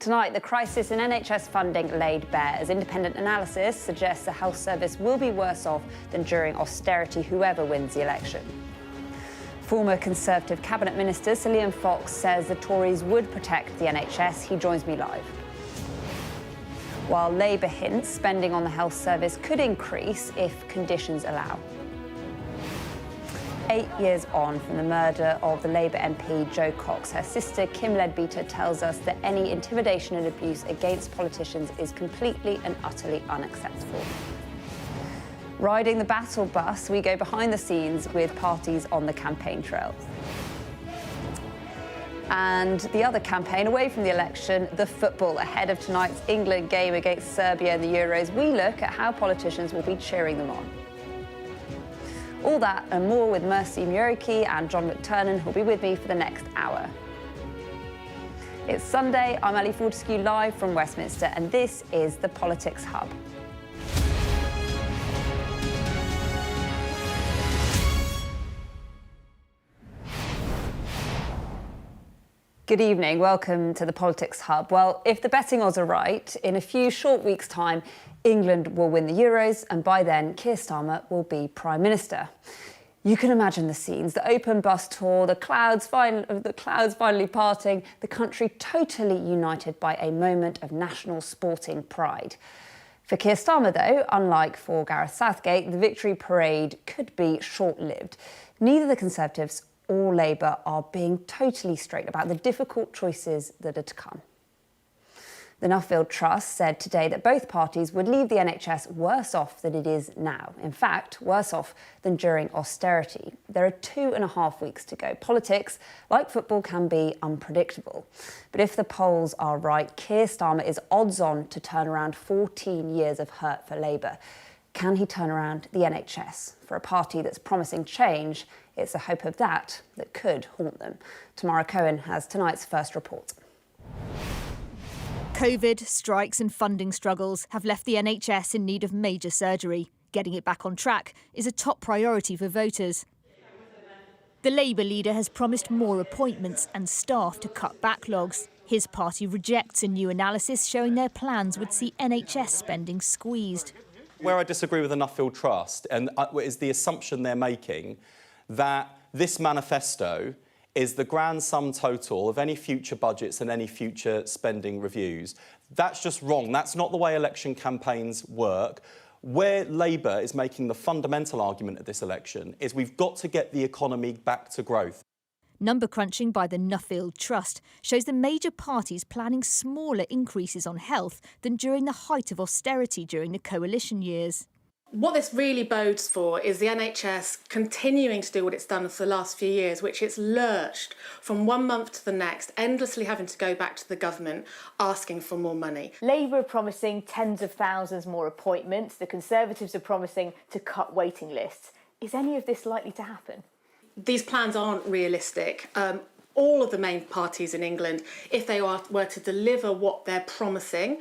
Tonight, the crisis in NHS funding laid bare as independent analysis suggests the health service will be worse off than during austerity, whoever wins the election. Former Conservative Cabinet Minister Sir Liam Fox says the Tories would protect the NHS. He joins me live. While Labour hints spending on the health service could increase if conditions allow. 8 years on from the murder of the Labour MP Jo Cox, her sister Kim Leadbeater tells us that any intimidation and abuse against politicians is completely and utterly unacceptable. Riding the battle bus, we go behind the scenes with parties on the campaign trail. And the other campaign, away from the election, the football. Ahead of tonight's England game against Serbia in the Euros, we look at how politicians will be cheering them on. All that and more with Muroki and Mcternan, who'll be with me for the next hour. It's Sunday, I'm Ali Fortescue live from Westminster, and this is the Politics Hub. Good evening, welcome to the Politics Hub. Well, if the betting odds are right, in a few short weeks' time, England will win the Euros, and by then, Keir Starmer will be Prime Minister. You can imagine the scenes, the open bus tour, the clouds finally parting, the country totally united by a moment of national sporting pride. For Keir Starmer, though, unlike for Gareth Southgate, the victory parade could be short-lived. Neither the Conservatives or Labour are being totally straight about the difficult choices that are to come. The Nuffield Trust said today that both parties would leave the NHS worse off than it is now. In fact, worse off than during austerity. There are 2.5 weeks to go. Politics, like football, can be unpredictable. But if the polls are right, Keir Starmer is odds-on to turn around 14 years of hurt for Labour. Can he turn around the NHS? For a party that's promising change, it's the hope of that could haunt them. Tamara Cohen has tonight's first report. COVID, strikes and funding struggles have left the NHS in need of major surgery. Getting it back on track is a top priority for voters. The Labour leader has promised more appointments and staff to cut backlogs. His party rejects a new analysis showing their plans would see NHS spending squeezed. Where I disagree with the Nuffield Trust is the assumption they're making that this manifesto is the grand sum total of any future budgets and any future spending reviews. That's just wrong. That's not the way election campaigns work. Where Labour is making the fundamental argument at this election is we've got to get the economy back to growth. Number crunching by the Nuffield Trust shows the major parties planning smaller increases on health than during the height of austerity during the coalition years. What this really bodes for is the NHS continuing to do what it's done for the last few years, which it's lurched from one month to the next, endlessly having to go back to the government asking for more money. Labour are promising tens of thousands more appointments. The Conservatives are promising to cut waiting lists. Is any of this likely to happen? These plans aren't realistic. All of the main parties in England, if they were to deliver what they're promising,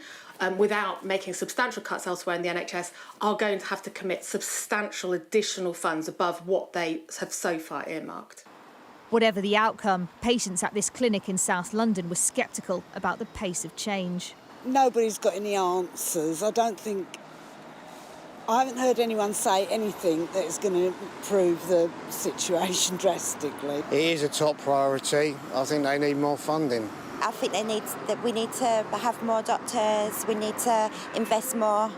without making substantial cuts elsewhere in the NHS, are going to have to commit substantial additional funds above what they have so far earmarked. Whatever the outcome, patients at this clinic in South London were sceptical about the pace of change. Nobody's got any answers. I haven't heard anyone say anything that is going to improve the situation drastically. It is a top priority. I think they need more funding. I think we need to have more doctors, we need to invest more.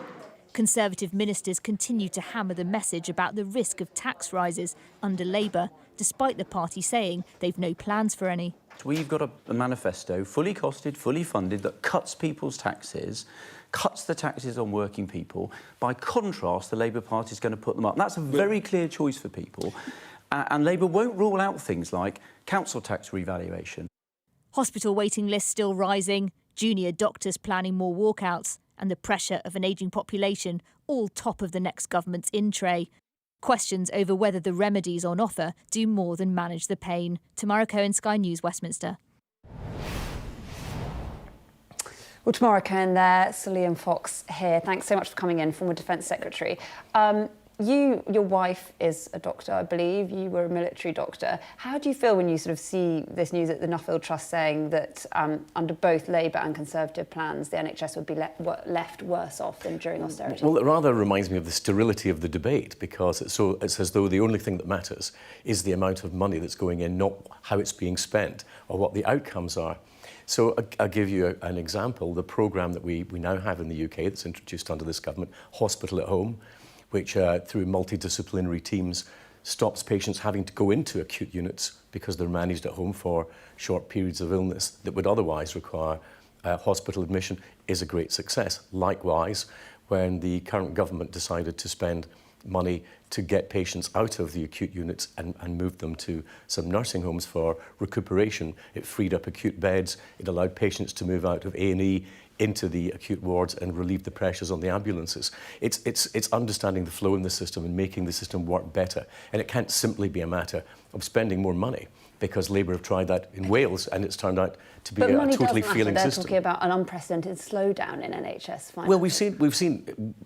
Conservative ministers continue to hammer the message about the risk of tax rises under Labour, despite the party saying they've no plans for any. We've got a manifesto, fully costed, fully funded, that cuts people's taxes, cuts the taxes on working people. By contrast, the Labour Party is going to put them up. That's a very clear choice for people. And Labour won't rule out things like council tax revaluation. Hospital waiting lists still rising, junior doctors planning more walkouts, and the pressure of an ageing population all top of the next government's in-tray. Questions over whether the remedies on offer do more than manage the pain. Tamara Cohen, Sky News, Westminster. Well, Tamara Cohen there, Sir Liam Fox here. Thanks so much for coming in, former Defence Secretary. Your wife is a doctor, I believe. You were a military doctor. How do you feel when you sort of see this news at the Nuffield Trust saying that under both Labour and Conservative plans, the NHS would be left worse off than during austerity? Well, it rather reminds me of the sterility of the debate, because it's as though the only thing that matters is the amount of money that's going in, not how it's being spent or what the outcomes are. So I'll give you an example. The programme that we now have in the UK that's introduced under this government, Hospital at Home, which through multidisciplinary teams stops patients having to go into acute units because they're managed at home for short periods of illness that would otherwise require hospital admission, is a great success. Likewise, when the current government decided to spend money to get patients out of the acute units and move them to some nursing homes for recuperation, it freed up acute beds, it allowed patients to move out of A&E into the acute wards and relieve the pressures on the ambulances. It's understanding the flow in the system and making the system work better. And it can't simply be a matter of spending more money, because Labour have tried that in Wales and it's turned out to be a totally failing They're system. talking about an unprecedented slowdown in NHS finances. Well, we've seen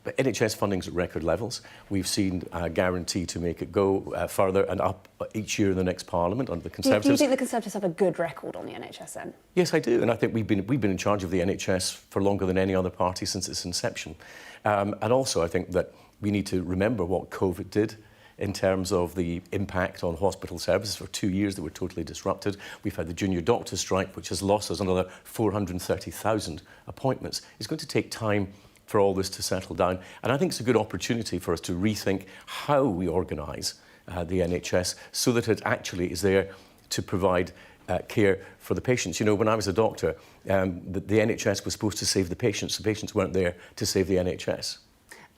NHS funding's at record levels. We've seen a guarantee to make it go further and up each year in the next Parliament under the Conservatives. Do you think the Conservatives have a good record on the NHS then? Yes, I do, and I think we've been in charge of the NHS for longer than any other party since its inception. And also, I think that we need to remember what COVID did in terms of the impact on hospital services. For 2 years they were totally disrupted. We've had the junior doctor strike, which has lost us another 430,000 appointments. It's going to take time for all this to settle down, and I think it's a good opportunity for us to rethink how we organise the NHS so that it actually is there to provide care for the patients. You know, when I was a doctor, the NHS was supposed to save the patients weren't there to save the NHS.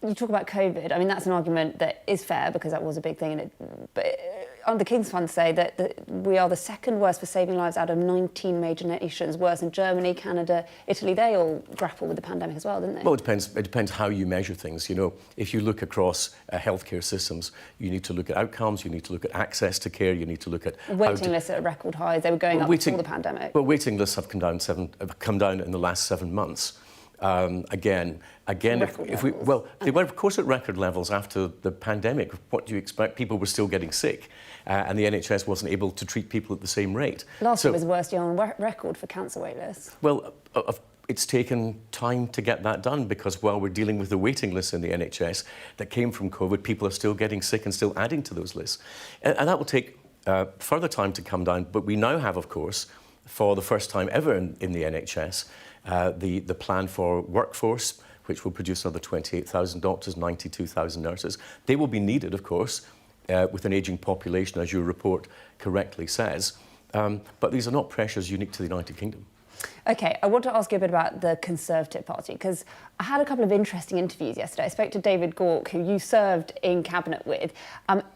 You talk about COVID. I mean, that's an argument that is fair because that was a big thing. But the King's Fund say that we are the second worst for saving lives out of 19 major nations, worse than Germany, Canada, Italy. They all grapple with the pandemic as well, didn't they? Well, it depends how you measure things. You know, if you look across healthcare systems, you need to look at outcomes, you need to look at access to care, you need to look at waiting lists at record highs. They were going up before the pandemic. Well, waiting lists have come down in the last 7 months. Again, if we, well, they were of course at record levels after the pandemic. What do you expect? People were still getting sick, and the NHS wasn't able to treat people at the same rate. Last year was the worst year on record for cancer wait lists. Well, it's taken time to get that done, because while we're dealing with the waiting lists in the NHS that came from COVID, people are still getting sick and still adding to those lists, and that will take further time to come down. But we now have, of course, for the first time ever in the NHS, the plan for workforce, which will produce another 28,000 doctors, 92,000 nurses. They will be needed, of course, with an ageing population, as your report correctly says. But these are not pressures unique to the United Kingdom. OK, I want to ask you a bit about the Conservative Party, because I had a couple of interesting interviews yesterday. I spoke to David Gauke, who you served in Cabinet with.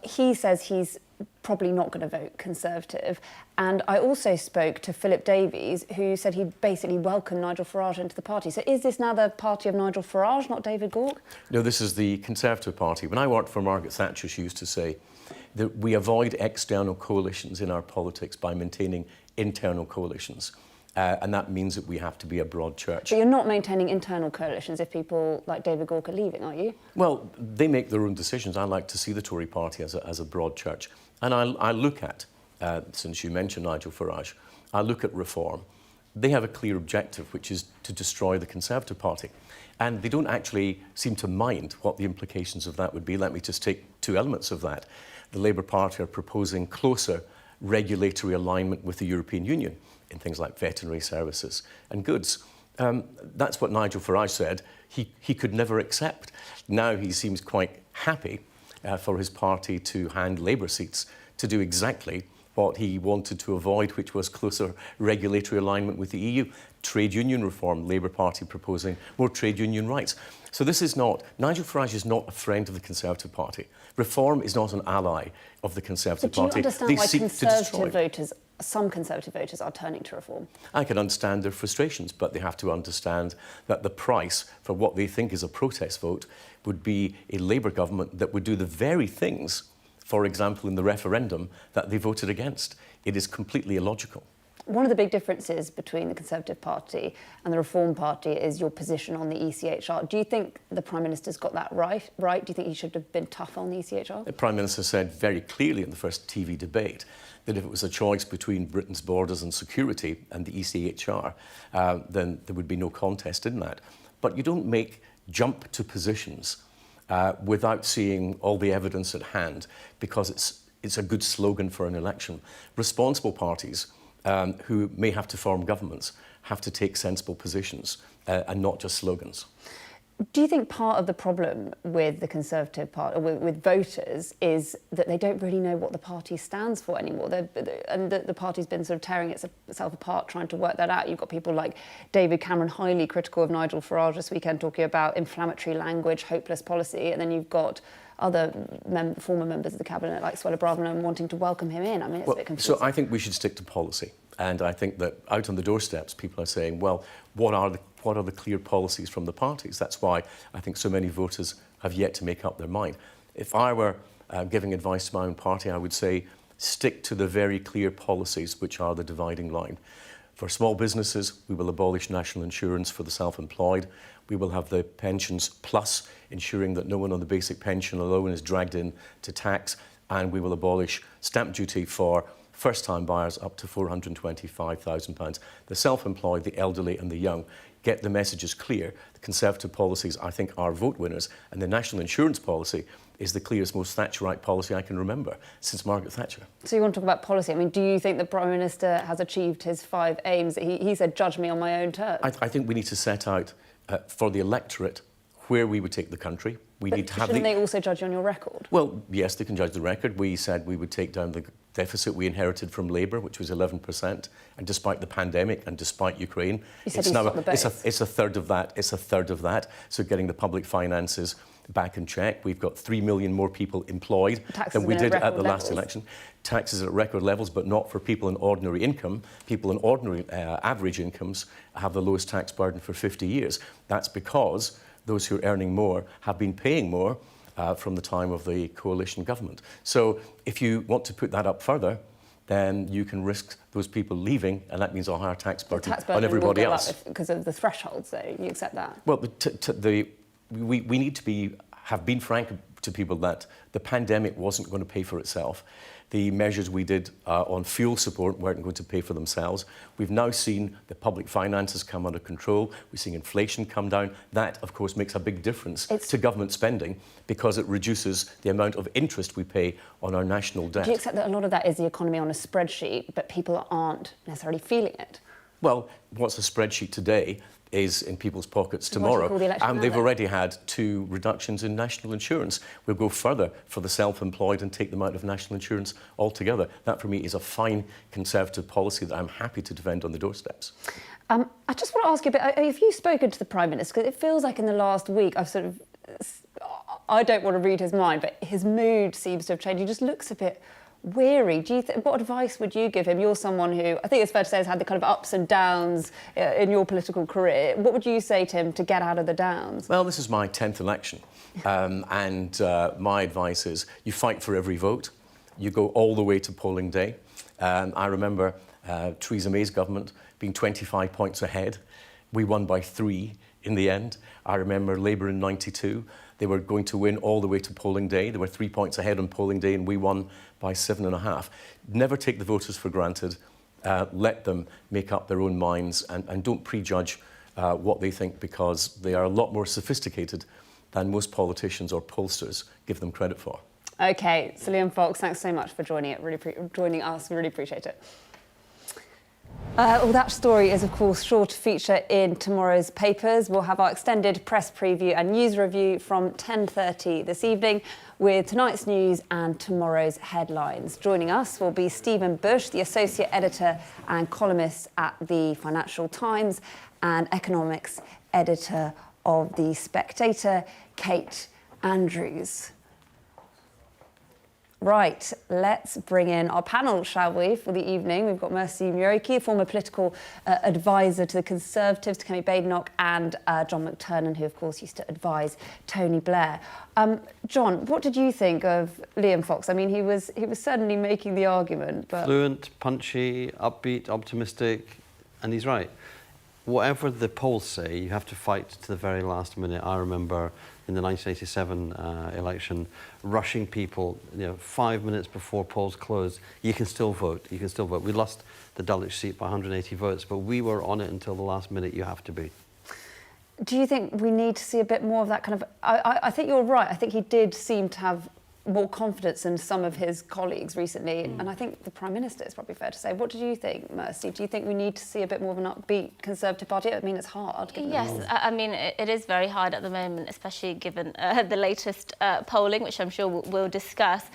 He says he's probably not going to vote Conservative. And I also spoke to Philip Davies, who said he'd basically welcome Nigel Farage into the party. So is this now the party of Nigel Farage, not David Gauke? No, this is the Conservative Party. When I worked for Margaret Thatcher, she used to say that we avoid external coalitions in our politics by maintaining internal coalitions. And that means that we have to be a broad church. But you're not maintaining internal coalitions if people like David Gauke are leaving, are you? Well, they make their own decisions. I like to see the Tory party as a broad church. And I look at, since you mentioned Nigel Farage, I look at reform. They have a clear objective, which is to destroy the Conservative Party. And they don't actually seem to mind what the implications of that would be. Let me just take two elements of that. The Labour Party are proposing closer regulatory alignment with the European Union in things like veterinary services and goods. That's what Nigel Farage said he could never accept. Now he seems quite happy for his party to hand Labour seats to do exactly what he wanted to avoid, which was closer regulatory alignment with the EU. Trade union reform, Labour Party proposing more trade union rights. So this is not, Nigel Farage is not a friend of the Conservative Party. Reform is not an ally of the Conservative Party. But do you understand why Conservative voters, some Conservative voters, are turning to reform? I can understand their frustrations, but they have to understand that the price for what they think is a protest vote would be a Labour government that would do the very things, for example, in the referendum, that they voted against. It is completely illogical. One of the big differences between the Conservative Party and the Reform Party is your position on the ECHR. Do you think the Prime Minister's got that right? Do you think he should have been tough on the ECHR? The Prime Minister said very clearly in the first TV debate that if it was a choice between Britain's borders and security and the ECHR, then there would be no contest in that. But you don't jump to positions without seeing all the evidence at hand, because it's a good slogan for an election. Responsible parties who may have to form governments have to take sensible positions and not just slogans. Do you think part of the problem with the Conservative Party, with voters, is that they don't really know what the party stands for anymore? And the party's been sort of tearing itself apart, trying to work that out. You've got people like David Cameron, highly critical of Nigel Farage this weekend, talking about inflammatory language, hopeless policy. And then you've got other former members of the cabinet, like Suella Braverman, wanting to welcome him in. I mean, it's a bit confusing. So I think we should stick to policy. And I think that out on the doorsteps, people are saying, well, what are the clear policies from the parties? That's why I think so many voters have yet to make up their mind. If I were giving advice to my own party, I would say stick to the very clear policies which are the dividing line. For small businesses, we will abolish national insurance for the self-employed. We will have the pensions plus, ensuring that no one on the basic pension alone is dragged in to tax. And we will abolish stamp duty for first-time buyers up to £425,000. The self-employed, the elderly and the young get the messages clear. The Conservative policies, I think, are vote winners, and the national insurance policy is the clearest, most Thatcherite policy I can remember since Margaret Thatcher. So you want to talk about policy. I mean, do you think the Prime Minister has achieved his 5 aims? He said, judge me on my own terms. I think we need to set out for the electorate where we would take the country. Shouldn't they also judge you on your record? Well, yes, they can judge the record. We said we would take down the deficit we inherited from Labour, which was 11%, and despite the pandemic and despite Ukraine, it's a third of that. It's a third of that. So getting the public finances back in check. We've got 3 million more people employed than we did at the last election. Taxes at record levels, but not for people in ordinary income. People in ordinary average incomes have the lowest tax burden for 50 years. That's because those who are earning more have been paying more from the time of the coalition government. So if you want to put that up further, then you can risk those people leaving, and that means a higher tax burden on everybody else. Because of the thresholds, though, you accept that? Well, we need to have been frank to people that the pandemic wasn't going to pay for itself. The measures we did on fuel support weren't going to pay for themselves. We've now seen the public finances come under control. We're seeing inflation come down. That, of course, makes a big difference to government spending because it reduces the amount of interest we pay on our national debt. Do you accept that a lot of that is the economy on a spreadsheet, but people aren't necessarily feeling it? Well, what's a spreadsheet today is in people's pockets tomorrow, and they've already had 2 reductions in national insurance. We'll go further for the self-employed and take them out of national insurance altogether. That, for me, is a fine Conservative policy that I'm happy to defend on the doorsteps. I just want to ask you a bit, have you spoken to the Prime Minister? Because it feels like in the last week I don't want to read his mind, but his mood seems to have changed. He just looks a bit weary. What advice would you give him? You're someone who, I think it's fair to say, has had the kind of ups and downs in your political career. What would you say to him to get out of the downs? Well, this is my 10th election, and my advice is you fight for every vote. You go all the way to polling day. I remember Theresa May's government being 25 points ahead. We won by 3 in the end. I remember Labour in '92. They were going to win all the way to polling day. They were 3 points ahead on polling day, and we won by 7.5. Never take the voters for granted. Let them make up their own minds, and don't prejudge what they think, because they are a lot more sophisticated than most politicians or pollsters give them credit for. OK, so Liam Fox, thanks so much for joining us. We really appreciate it. Well, that story is, of course, sure to feature in tomorrow's papers. We'll have our extended press preview and news review from 10:30 this evening with tonight's news and tomorrow's headlines. Joining us will be Stephen Bush, the associate editor and columnist at the Financial Times and economics editor of The Spectator, Kate Andrews. Right, let's bring in our panel, shall we, for the evening. We've got Mercy Muroki, former political advisor to the Conservatives, to Kemi Badenoch, and John Mcternan, who, of course, used to advise Tony Blair. John, what did you think of Liam Fox? I mean, he was certainly making the argument, but... Fluent, punchy, upbeat, optimistic, and he's right. Whatever the polls say, you have to fight to the very last minute. I remember in the 1987 election, rushing people, 5 minutes before polls closed. You can still vote. You can still vote. We lost the Dulwich seat by 180 votes, but we were on it until the last minute. You have to be. Do you think we need to see a bit more of that kind of... I think you're right. I think he did seem to have more confidence than some of his colleagues recently. And I think the Prime Minister, is probably fair to say. What did you think, Mercy? Do you think we need to see a bit more of an upbeat Conservative Party? I mean, it's hard. Yes, I mean, it is very hard at the moment, especially given the latest polling, which I'm sure we'll discuss.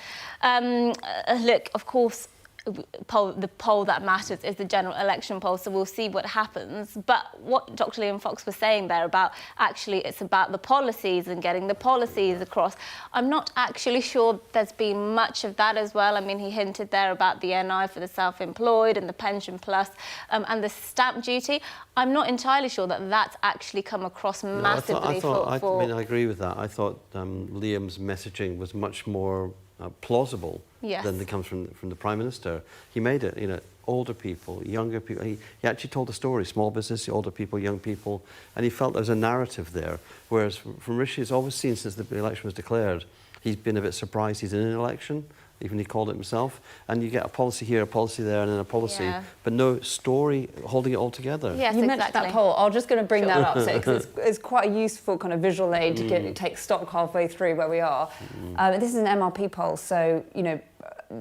Look, of course, the poll that matters is the general election poll, so we'll see what happens. But what Dr. Liam Fox was saying there about actually it's about the policies and getting the policies across, I'm not actually sure there's been much of that as well. I mean, he hinted there about the NI for the self-employed and the pension plus and the stamp duty. I'm not entirely sure that that's actually come across massively. I mean, I agree with that. I thought Liam's messaging was much more plausible than that comes from the Prime Minister. He made it, older people, younger people. He actually told a story, small business, older people, young people, and he felt there was a narrative there. Whereas from Rishi, it's always seen since the election was declared, he's been a bit surprised he's in an election. Even he called it himself. And you get a policy here, a policy there, and then a policy, but no story holding it all together. Yes, you mentioned that poll. I'm just going to bring that up, because it's quite a useful kind of visual aid to take stock halfway through where we are. This is an MRP poll, so,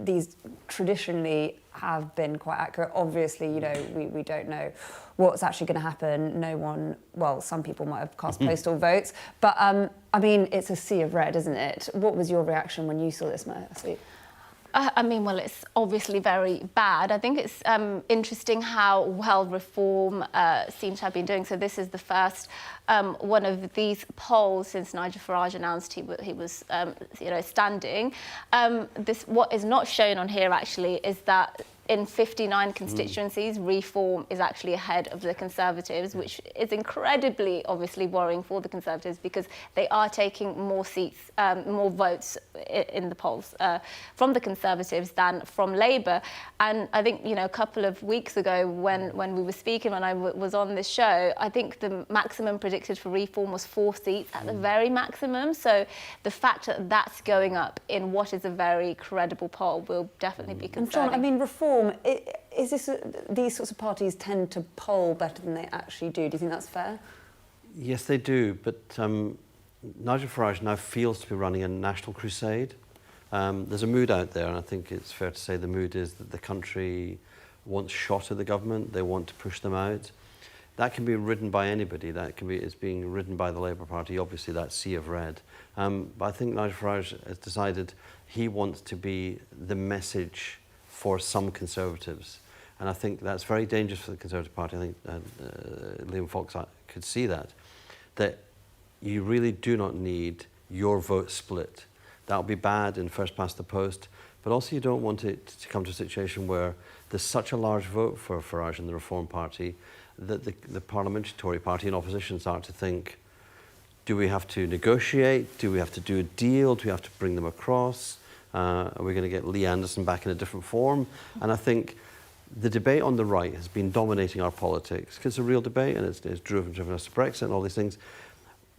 these traditionally have been quite accurate. Obviously, we don't know what's actually going to happen. No one, well, some people might have cast postal votes, but I mean, it's a sea of red, isn't it? What was your reaction when you saw this, Mercy? I mean, well, it's obviously very bad. I think it's interesting how well Reform seems to have been doing. So this is the first one of these polls since Nigel Farage announced he was, standing. What is not shown on here actually is that in 59 constituencies, Reform is actually ahead of the Conservatives, which is incredibly, obviously, worrying for the Conservatives because they are taking more seats, more votes in the polls from the Conservatives than from Labour. And I think, a couple of weeks ago when we were speaking, when I was on this show, I think the maximum predicted for Reform was 4 seats at the very maximum. So the fact that that's going up in what is a very credible poll will definitely be concerning. And John, I mean, Reform, is this these sorts of parties tend to poll better than they actually do? Do you think that's fair? Yes, they do, but Nigel Farage now feels to be running a national crusade. There's a mood out there, and I think it's fair to say the mood is that the country wants shot at the government. They want to push them out. That can be ridden by anybody. It's being ridden by the Labour Party. Obviously, that sea of red. But I think Nigel Farage has decided he wants to be the message for some Conservatives. And I think that's very dangerous for the Conservative Party. I think Liam Fox could see that you really do not need your vote split. That'll be bad in first past the post, but also you don't want it to come to a situation where there's such a large vote for Farage and the Reform Party that the parliamentary Tory party in opposition start to think, do we have to negotiate? Do we have to do a deal? Do we have to bring them across? Are we going to get Lee Anderson back in a different form? And I think the debate on the right has been dominating our politics because it's a real debate and it's driven us to Brexit and all these things.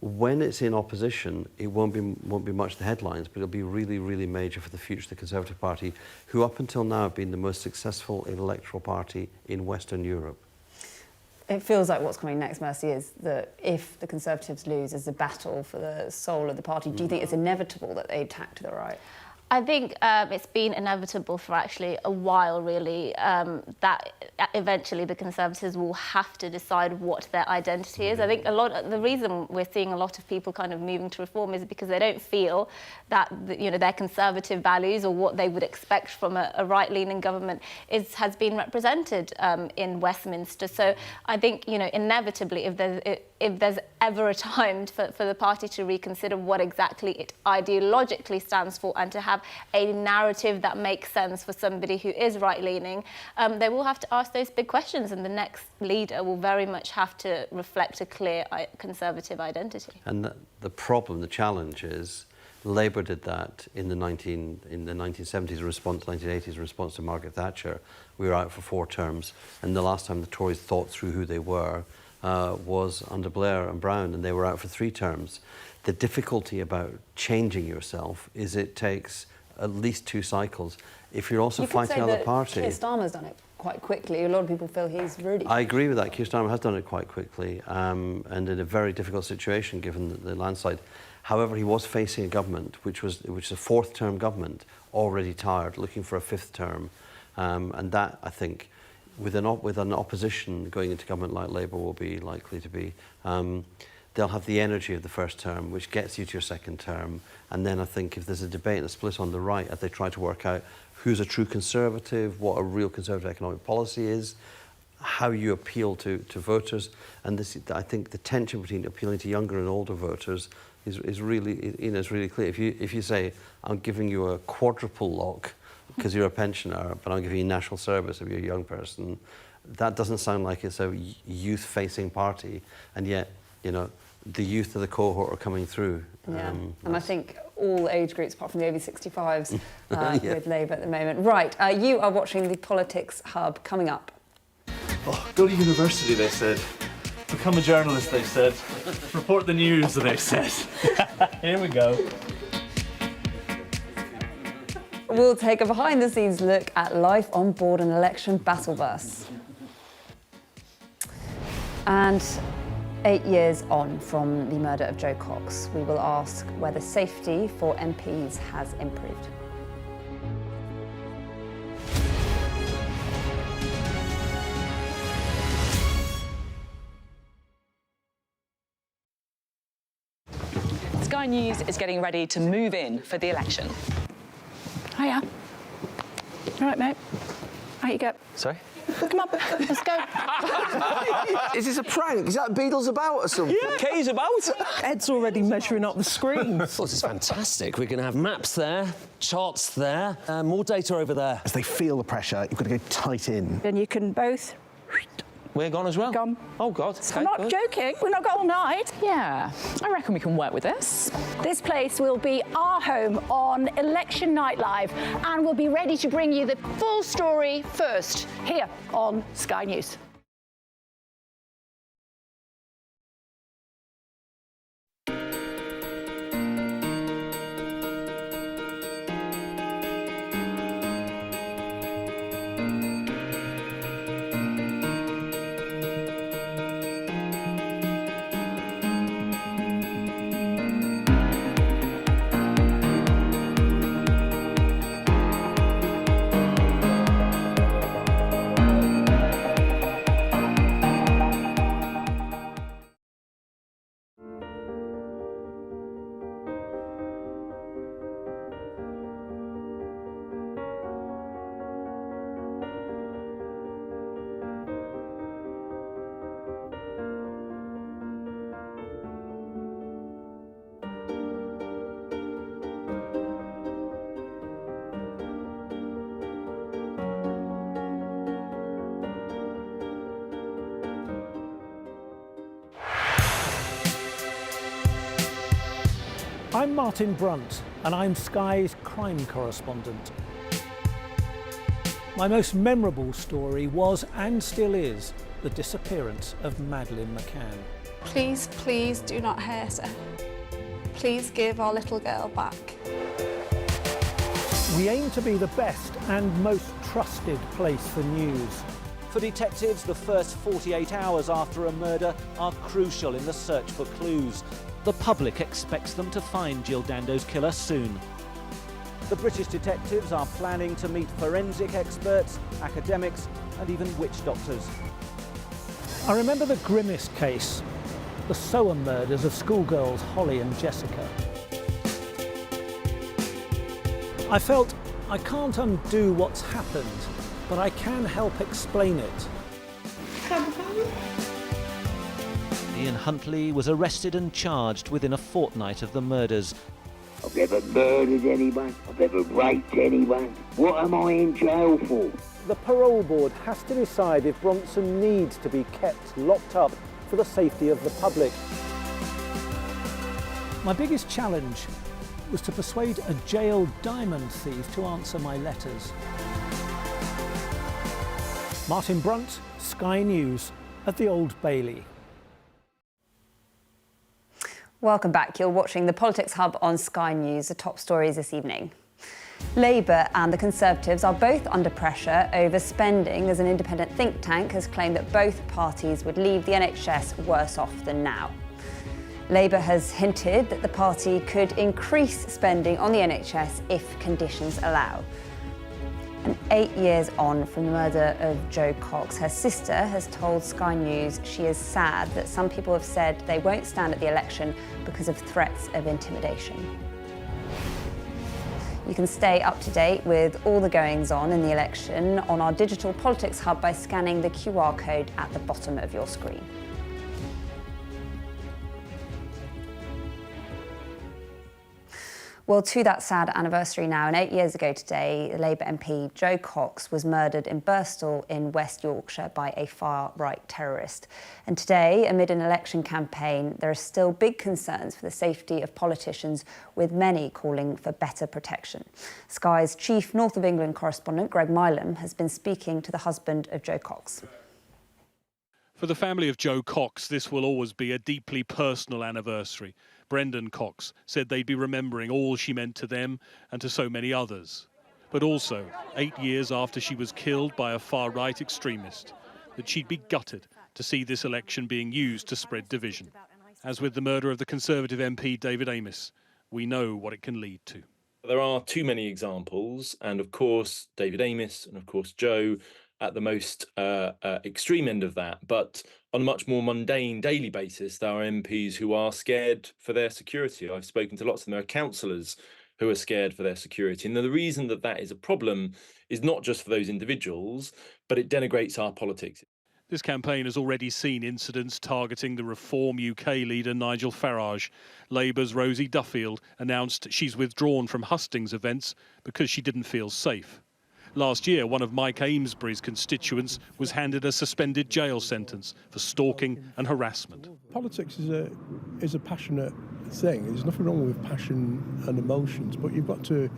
When it's in opposition, it won't be much the headlines, but it'll be really, really major for the future of the Conservative Party, who up until now have been the most successful electoral party in Western Europe. It feels like what's coming next, Mercy, is that if the Conservatives lose as a battle for the soul of the party, do you think it's inevitable that they tack to the right? I think it's been inevitable for actually a while, really, that eventually the Conservatives will have to decide what their identity is. I think the reason we're seeing a lot of people kind of moving to Reform is because they don't feel that their Conservative values or what they would expect from a right-leaning government has been represented in Westminster. So I think inevitably, if there's ever a time for the party to reconsider what exactly it ideologically stands for and to have have a narrative that makes sense for somebody who is right-leaning, they will have to ask those big questions, and the next leader will very much have to reflect a clear conservative identity. And the problem, the challenge is, Labour did that in the 1970s in response to 1980s in response to Margaret Thatcher. We were out for 4 terms, and the last time the Tories thought through who they were was under Blair and Brown, and they were out for 3 terms. The difficulty about changing yourself is it takes at least 2 cycles. If you're also fighting other parties. Keir Starmer's done it quite quickly. A lot of people feel he's really... I agree with that. Keir Starmer has done it quite quickly, and in a very difficult situation given the landslide. However, he was facing a government which is a 4th-term government, already tired, looking for a 5th term, and that, I think, with an opposition going into government like Labour will be likely to be, they'll have the energy of the 1st term, which gets you to your 2nd term, and then I think if there's a debate and a split on the right, as they try to work out who's a true Conservative, what a real Conservative economic policy is, how you appeal to voters, and this, I think the tension between appealing to younger and older voters is really, it's really clear. If you say, I'm giving you a quadruple lock because you're a pensioner, but I'm giving you national service if you're a young person, that doesn't sound like it's a youth-facing party, and yet, you know, the youth of the cohort are coming through. Yeah, and I think all age groups, apart from the over 65s, with Labour at the moment. Right, you are watching the Politics Hub. Coming up. Oh, go to university, they said. Become a journalist, they said. Report the news, they said. Here we go. We'll take a behind-the-scenes look at life on board an election battle bus. And 8 years on from the murder of Joe Cox, we will ask whether safety for MPs has improved. Sky News is getting ready to move in for the election. Hiya. All right, mate. Out you go. Sorry? Come on, let's go. Is this a prank? Is that Beatles about or something? Yeah. Kay's about. Ed's already measuring up the screens. Oh, this is fantastic. We're going to have maps there, charts there, more data over there. As they feel the pressure, you've got to go tight in. And you can both... We're gone as well? Gone. Oh, God. I'm not joking. We've not got all night. Yeah, I reckon we can work with this. This place will be our home on Election Night Live, and we'll be ready to bring you the full story first, here on Sky News. I'm Martin Brunt, and I'm Sky's crime correspondent. My most memorable story was, and still is, the disappearance of Madeleine McCann. Please, please do not hurt her. Please give our little girl back. We aim to be the best and most trusted place for news. For detectives, the first 48 hours after a murder are crucial in the search for clues. The public expects them to find Jill Dando's killer soon. The British detectives are planning to meet forensic experts, academics, and even witch doctors. I remember the grimmest case, the Soham murders of schoolgirls Holly and Jessica. I felt I can't undo what's happened, but I can help explain it. Ian Huntley was arrested and charged within a fortnight of the murders. I've never murdered anyone. I've never raped anyone. What am I in jail for? The parole board has to decide if Bronson needs to be kept locked up for the safety of the public. My biggest challenge was to persuade a jailed diamond thief to answer my letters. Martin Brunt, Sky News at the Old Bailey. Welcome back. You're watching the Politics Hub on Sky News. The top stories this evening. Labour and the Conservatives are both under pressure over spending, as an independent think tank has claimed that both parties would leave the NHS worse off than now. Labour has hinted that the party could increase spending on the NHS if conditions allow. And 8 years on from the murder of Jo Cox, her sister has told Sky News she is sad that some people have said they won't stand at the election because of threats of intimidation. You can stay up to date with all the goings-on in the election on our digital politics hub by scanning the QR code at the bottom of your screen. Well, to that sad anniversary now, and 8 years ago today, Labour MP Jo Cox was murdered in Birstall in West Yorkshire by a far-right terrorist. And today, amid an election campaign, there are still big concerns for the safety of politicians, with many calling for better protection. Sky's chief North of England correspondent, Greg Milam, has been speaking to the husband of Jo Cox. For the family of Jo Cox, this will always be a deeply personal anniversary. Brendan Cox said they'd be remembering all she meant to them and to so many others. But also, 8 years after she was killed by a far-right extremist, that she'd be gutted to see this election being used to spread division. As with the murder of the Conservative MP David Amess, we know what it can lead to. There are too many examples, and of course David Amess and of course Jo at the most extreme end of that, but on a much more mundane daily basis, there are MPs who are scared for their security. I've spoken to lots of them. There are councillors who are scared for their security. And the reason that that is a problem is not just for those individuals, but it denigrates our politics. This campaign has already seen incidents targeting the Reform UK leader Nigel Farage. Labour's Rosie Duffield announced she's withdrawn from hustings events because she didn't feel safe. Last year, one of Mike Amesbury's constituents was handed a suspended jail sentence for stalking and harassment. Politics is a passionate thing. There's nothing wrong with passion and emotions, but you've got to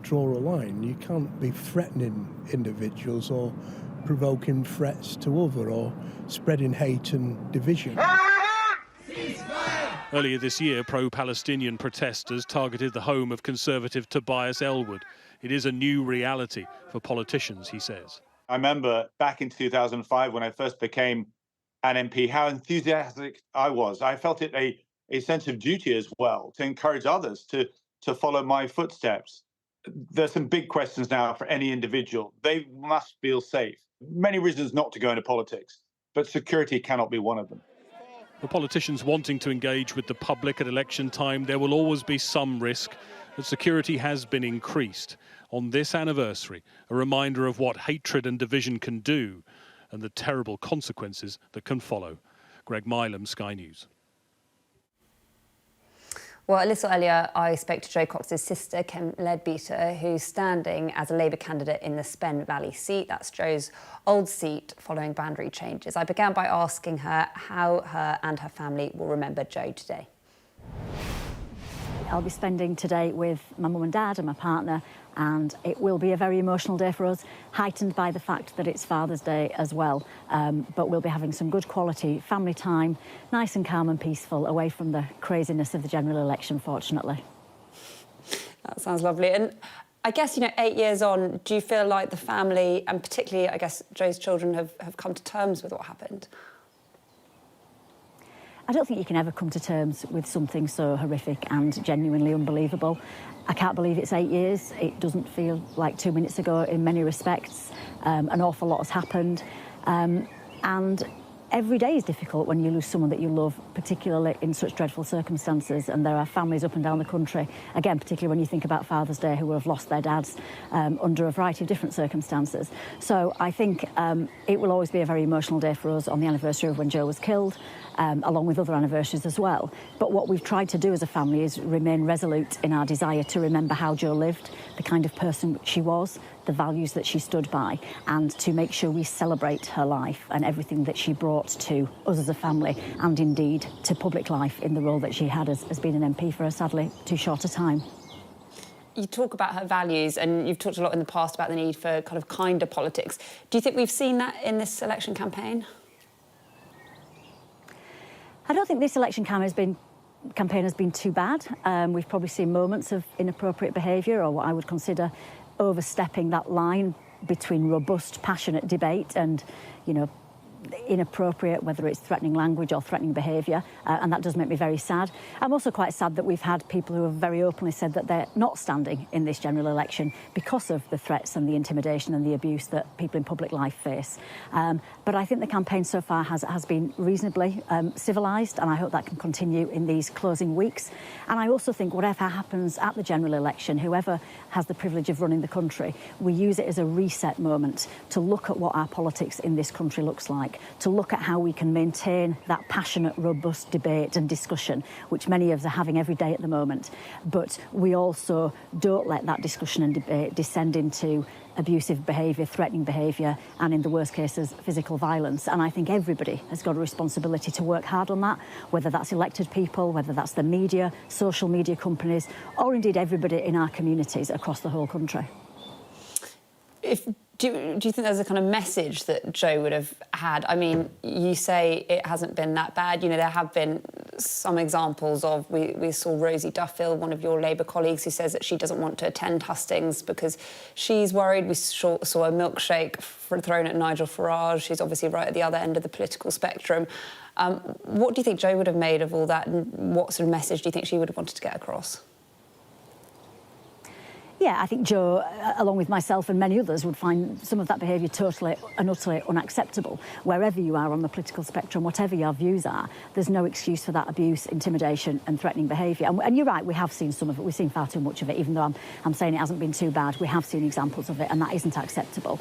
draw a line. You can't be threatening individuals or provoking threats to others or spreading hate and division. Earlier this year, pro-Palestinian protesters targeted the home of Conservative Tobias Ellwood. It is a new reality for politicians, he says. I remember back in 2005 when I first became an MP, how enthusiastic I was. I felt it a sense of duty as well to encourage others to follow my footsteps. There's some big questions now for any individual. They must feel safe. Many reasons not to go into politics, but security cannot be one of them. For politicians wanting to engage with the public at election time, there will always be some risk, but security has been increased. On this anniversary, a reminder of what hatred and division can do and the terrible consequences that can follow. Greg Milam, Sky News. Well, a little earlier, I spoke to Jo Cox's sister, Kim Leadbeater, who's standing as a Labour candidate in the Spen Valley seat. That's Jo's old seat following boundary changes. I began by asking her how her and her family will remember Jo today. I'll be spending today with my mum and dad and my partner, and it will be a very emotional day for us, heightened by the fact that it's Father's Day as well. But we'll be having some good quality family time, nice and calm and peaceful, away from the craziness of the general election, fortunately. That sounds lovely. And I guess, 8 years on, do you feel like the family, and particularly, I guess, Jo's children, have come to terms with what happened? I don't think you can ever come to terms with something so horrific and genuinely unbelievable. I can't believe it's 8 years. It doesn't feel like 2 minutes ago in many respects. An awful lot has happened. And every day is difficult when you lose someone that you love, particularly in such dreadful circumstances. And there are families up and down the country, again, particularly when you think about Father's Day, who have lost their dads under a variety of different circumstances. So I think it will always be a very emotional day for us on the anniversary of when Joe was killed, along with other anniversaries as well. But what we've tried to do as a family is remain resolute in our desire to remember how Joe lived, the kind of person she was, the values that she stood by, and to make sure we celebrate her life and everything that she brought to us as a family, and indeed to public life in the role that she had as being an MP for a sadly too short a time. You talk about her values, and you've talked a lot in the past about the need for kind of kinder politics. Do you think we've seen that in this election campaign? I don't think this election campaign has been too bad. We've probably seen moments of inappropriate behaviour, or what I would consider overstepping that line between robust, passionate debate and, you know, inappropriate, whether it's threatening language or threatening behaviour, and that does make me very sad. I'm also quite sad that we've had people who have very openly said that they're not standing in this general election because of the threats and the intimidation and the abuse that people in public life face. But I think the campaign so far has been reasonably civilised, and I hope that can continue in these closing weeks. And I also think whatever happens at the general election, whoever has the privilege of running the country, we use it as a reset moment to look at what our politics in this country looks like, to look at how we can maintain that passionate, robust debate and discussion, which many of us are having every day at the moment. But we also don't let that discussion and debate descend into abusive behaviour, threatening behaviour, and in the worst cases, physical violence. And I think everybody has got a responsibility to work hard on that, whether that's elected people, whether that's the media, social media companies, or indeed everybody in our communities across the whole country. Do you think there's a kind of message that Joe would have had? I mean, you say it hasn't been that bad. You know, there have been some examples of, we saw Rosie Duffield, one of your Labour colleagues, who says that she doesn't want to attend hustings because she's worried. We saw a milkshake thrown at Nigel Farage, who's obviously right at the other end of the political spectrum. What do you think Joe would have made of all that, and what sort of message do you think she would have wanted to get across? Yeah, I think Joe, along with myself and many others, would find some of that behaviour totally and utterly unacceptable. Wherever you are on the political spectrum, whatever your views are, there's no excuse for that abuse, intimidation and threatening behaviour. And you're right, we have seen some of it. We've seen far too much of it, even though I'm saying it hasn't been too bad. We have seen examples of it, and that isn't acceptable.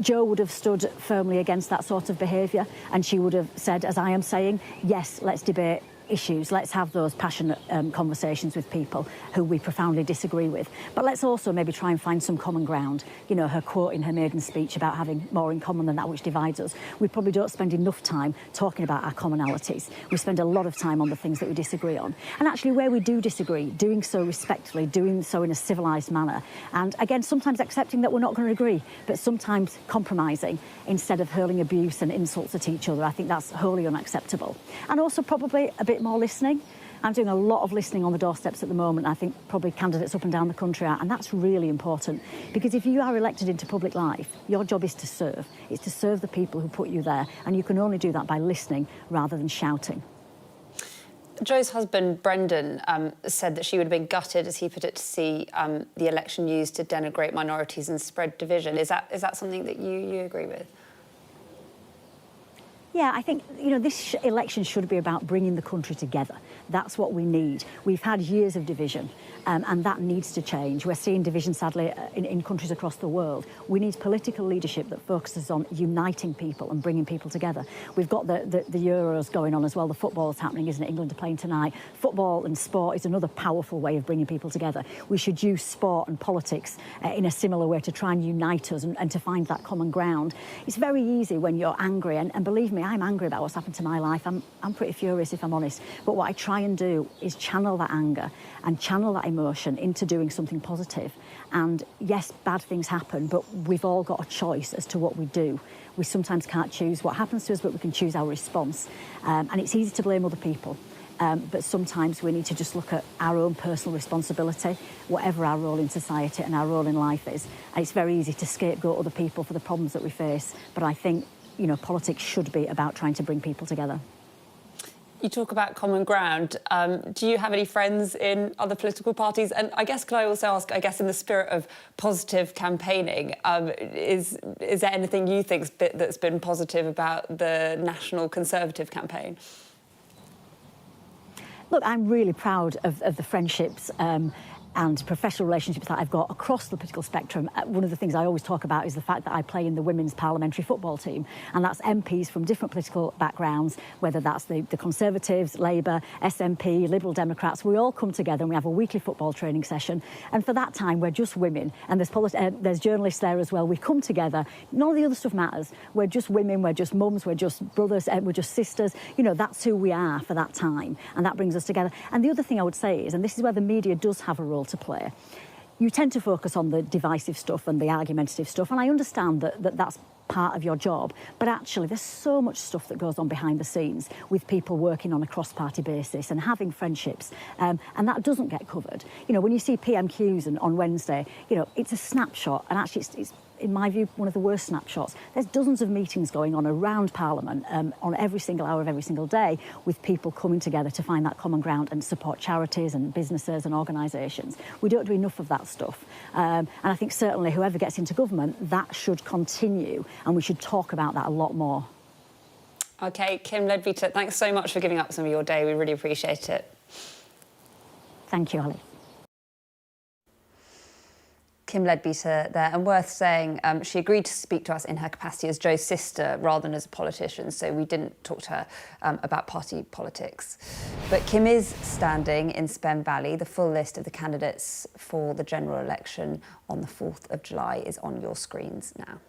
Joe would have stood firmly against that sort of behaviour, and she would have said, as I am saying, yes, let's debate issues. Let's have those passionate conversations with people who we profoundly disagree with. But let's also maybe try and find some common ground. You know, her quote in her maiden speech about having more in common than that which divides us. We probably don't spend enough time talking about our commonalities. We spend a lot of time on the things that we disagree on. And actually, where we do disagree, doing so respectfully, doing so in a civilised manner. And again, sometimes accepting that we're not going to agree, but sometimes compromising instead of hurling abuse and insults at each other. I think that's wholly unacceptable. And also probably a bit more listening. I'm doing a lot of listening on the doorsteps at the moment. I think probably candidates up and down the country are, and that's really important, because if you are elected into public life, your job is to serve. It's to serve the people who put you there, and you can only do that by listening rather than shouting. Joe's husband, Brendan, said that she would have been gutted, as he put it, to see the election used to denigrate minorities and spread division. Is that something that you agree with? Yeah, I think, you know, this election should be about bringing the country together. That's what we need. We've had years of division, and that needs to change. We're seeing division, sadly, in countries across the world. We need political leadership that focuses on uniting people and bringing people together. We've got the Euros going on as well. The football's happening, isn't it? England are playing tonight. Football and sport is another powerful way of bringing people together. We should use sport and politics in a similar way to try and unite us and to find that common ground. It's very easy when you're angry, and believe me, I'm angry about what's happened to my life. I'm pretty furious, if I'm honest. But what I try and do is channel that anger and channel that emotion into doing something positive. And yes, bad things happen, but we've all got a choice as to what we do. We sometimes can't choose what happens to us, but we can choose our response. And it's easy to blame other people. But sometimes we need to just look at our own personal responsibility, whatever our role in society and our role in life is. And it's very easy to scapegoat other people for the problems that we face. But I think, you know, politics should be about trying to bring people together. You talk about common ground. Do you have any friends in other political parties? And I guess, could I also ask, I guess in the spirit of positive campaigning, is there anything you think that's been positive about the National Conservative campaign? Look, I'm really proud of the friendships and professional relationships that I've got across the political spectrum. One of the things I always talk about is the fact that I play in the women's parliamentary football team, and that's MPs from different political backgrounds, whether that's the Conservatives, Labour, SNP, Liberal Democrats. We all come together and we have a weekly football training session, and for that time we're just women, and there's journalists there as well. We come together, none of the other stuff matters. We're just women, we're just mums, we're just brothers, we're just sisters. You know, that's who we are for that time, and that brings us together. And the other thing I would say is, and this is where the media does have a role to play, you tend to focus on the divisive stuff and the argumentative stuff, and I understand that that's part of your job, but actually there's so much stuff that goes on behind the scenes with people working on a cross-party basis and having friendships, and that doesn't get covered. You know, when you see PMQs on Wednesday, you know, it's a snapshot, and actually it's in my view, one of the worst snapshots. There's dozens of meetings going on around Parliament on every single hour of every single day, with people coming together to find that common ground and support charities and businesses and organisations. We don't do enough of that stuff. And I think certainly whoever gets into government, that should continue, and we should talk about that a lot more. OK, Kim Leadbeater, thanks so much for giving up some of your day. We really appreciate it. Thank you, Ali. Kim Leadbeater there, and worth saying, she agreed to speak to us in her capacity as Joe's sister rather than as a politician, so we didn't talk to her about party politics. But Kim is standing in Spen Valley. The full list of the candidates for the general election on the 4th of July is on your screens now.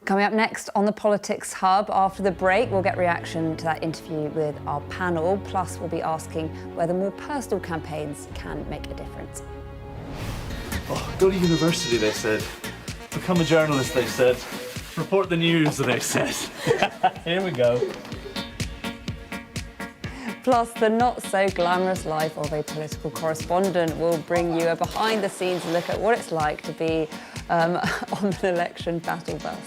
Coming up next on the Politics Hub, after the break, we'll get reaction to that interview with our panel. Plus, we'll be asking whether more personal campaigns can make a difference. Oh, go to university, they said. Become a journalist, they said. Report the news, they said. Here we go. Plus, the not-so-glamorous life of a political correspondent will bring you a behind-the-scenes look at what it's like to be on an election battle bus.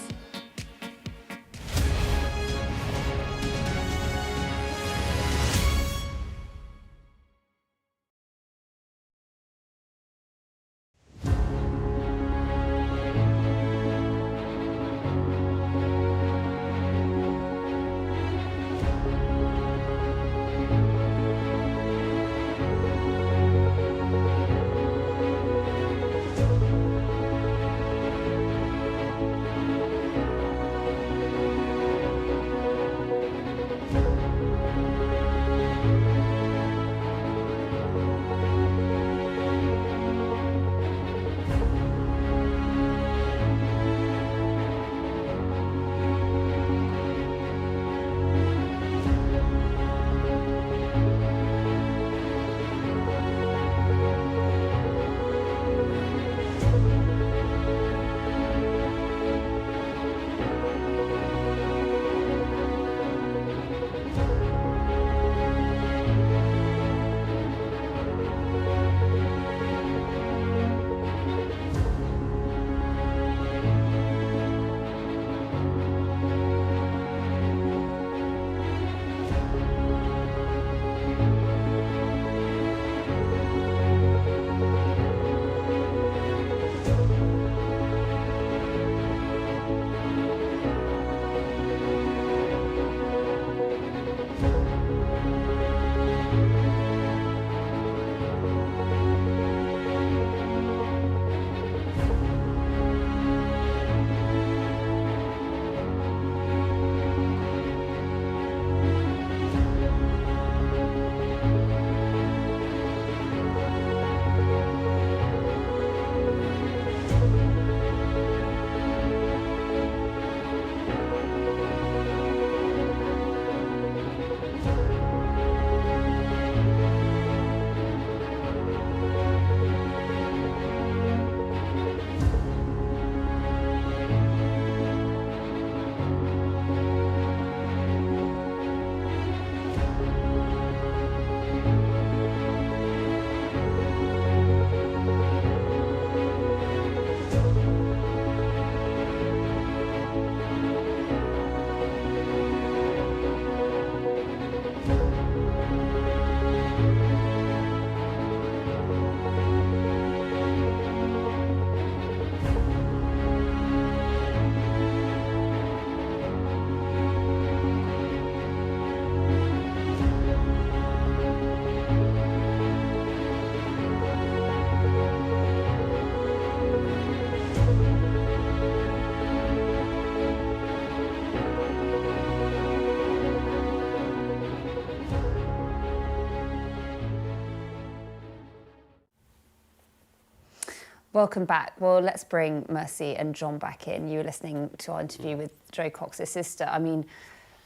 Welcome back. Well, let's bring Mercy and John back in. You were listening to our interview with Jo Cox's sister. I mean,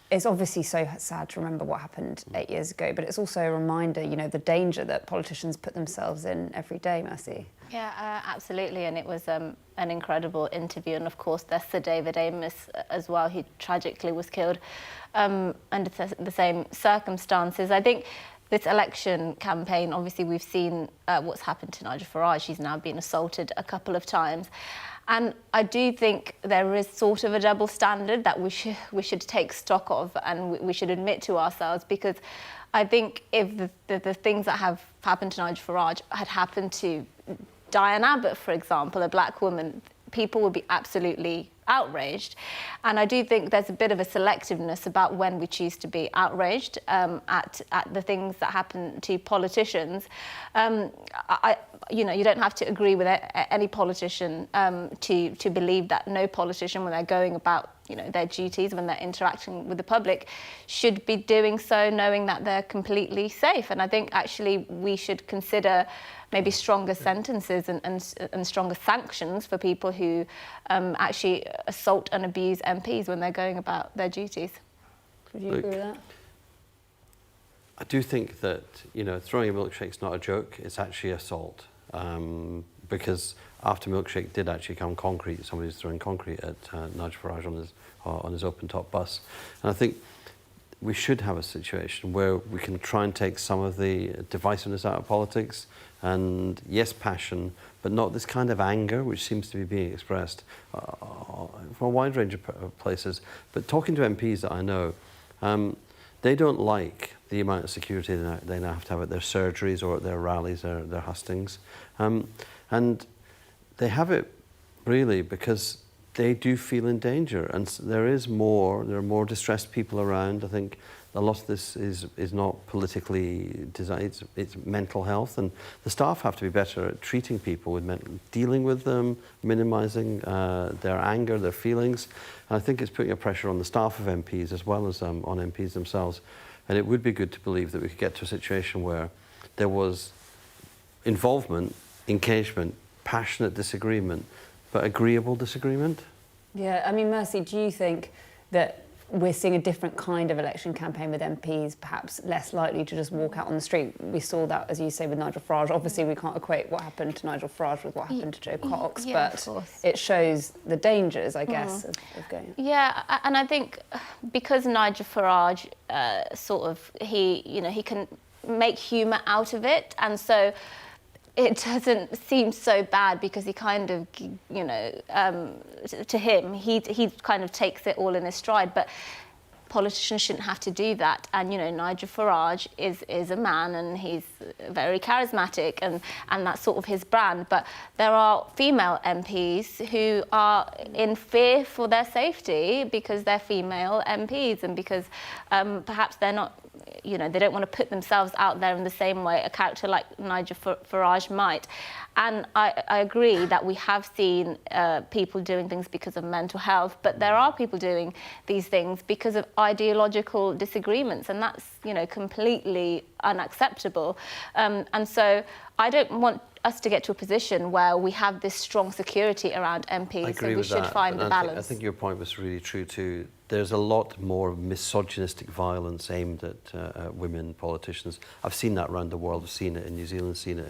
it's obviously so sad to remember what happened 8 years ago, but it's also a reminder, you know, the danger that politicians put themselves in every day, Mercy. Yeah, absolutely, and it was an incredible interview, and of course there's Sir David Amess as well, who tragically was killed under the same circumstances. I think this election campaign, obviously we've seen what's happened to Nigel Farage. He's now been assaulted a couple of times. And I do think there is sort of a double standard that we should take stock of, and we should admit to ourselves, because I think if the things that have happened to Nigel Farage had happened to Diane Abbott, for example, a black woman, people would be absolutely outraged. And I do think there's a bit of a selectiveness about when we choose to be outraged at the things that happen to politicians. You know, you don't have to agree with any politician to believe that no politician, when they're going about, you know, their duties, when they're interacting with the public, should be doing so knowing that they're completely safe. And I think actually we should consider maybe stronger sentences and stronger sanctions for people who actually assault and abuse MPs when they're going about their duties. Would you agree with that? I do think that, you know, throwing a milkshake's not a joke, it's actually assault. Because after Milkshake did actually come concrete, somebody was throwing concrete at Nigel Farage on his open-top bus. And I think we should have a situation where we can try and take some of the divisiveness out of politics, and yes, passion, but not this kind of anger which seems to be being expressed from a wide range of places. But talking to MPs that I know, they don't like the amount of security they now have to have at their surgeries or at their rallies or their hustings. And they have it really because they do feel in danger, and there are more distressed people around. I think a lot of this is not politically designed, it's mental health, and the staff have to be better at treating people with dealing with them, minimising their anger, their feelings. And I think it's putting a pressure on the staff of MPs as well as on MPs themselves. And it would be good to believe that we could get to a situation where there was involvement, engagement, passionate disagreement, but agreeable disagreement. Yeah, I mean, Mercy, do you think that we're seeing a different kind of election campaign with MPs, perhaps less likely to just walk out on the street? We saw that, as you say, with Nigel Farage. Obviously, we can't equate what happened to Nigel Farage with what happened to Jo Cox, yeah, but it shows the dangers, I guess, of going. Yeah, and I think because Nigel Farage he can make humour out of it, and so it doesn't seem so bad because he kind of, you know, to him, he kind of takes it all in his stride. But politicians shouldn't have to do that. And, you know, Nigel Farage is a man, and he's very charismatic, and that's sort of his brand. But there are female MPs who are in fear for their safety because they're female MPs, and because perhaps they're not, you know, they don't want to put themselves out there in the same way a character like Nigel Farage might. And I agree that we have seen people doing things because of mental health, but there are people doing these things because of ideological disagreements, and that's, you know, completely unacceptable. And so I don't want us to get to a position where we have this strong security around MPs. I agree so we with should that, find the balance. I think your point was really true too. There's a lot more misogynistic violence aimed at women politicians. I've seen that around the world. I've seen it in New Zealand, seen it